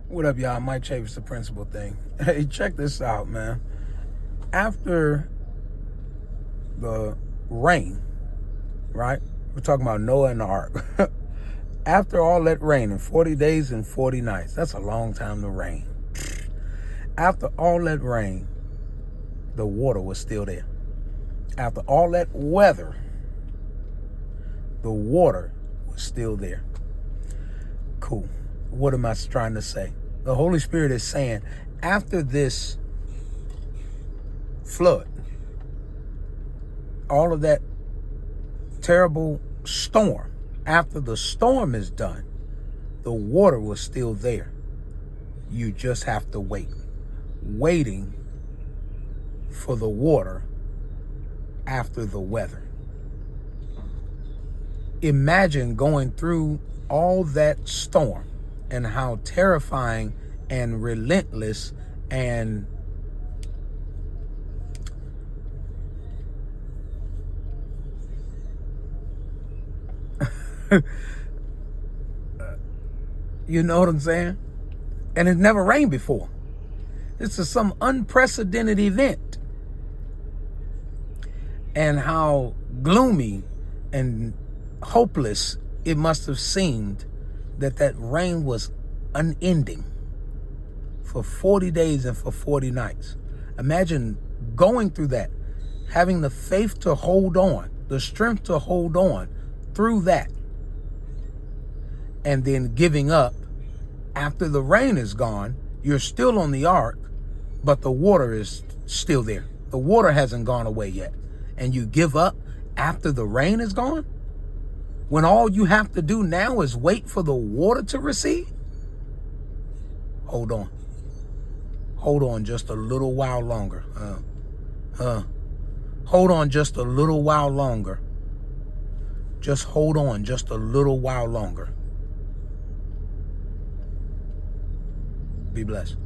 What up, y'all? Mike Chavis, the principal thing. Hey, check this out, man. After the rain, right? We're talking about Noah and the ark. After all that rain in 40 days and 40 nights, that's a long time to rain. After all that rain, the water was still there. After all that weather, the water was still there. Cool. What am I trying to say? The Holy Spirit is saying, after this flood, all of that terrible storm, after the storm is done, the water was still there. You just have to wait. Waiting for the water after the weather. Imagine going through all that storm and how terrifying and relentless and you know what I'm saying? And it never rained before. This is some unprecedented event. And how gloomy and hopeless it must have seemed that rain was unending for 40 days and for 40 nights. Imagine going through that, having the faith to hold on, the strength to hold on through that, and then giving up after the rain is gone. You're still on the ark, but the water is still there. The water hasn't gone away yet. And you give up after the rain is gone? When all you have to do now is wait for the water to recede? Hold on. Hold on just a little while longer. Hold on just a little while longer. Just hold on just a little while longer. Be blessed.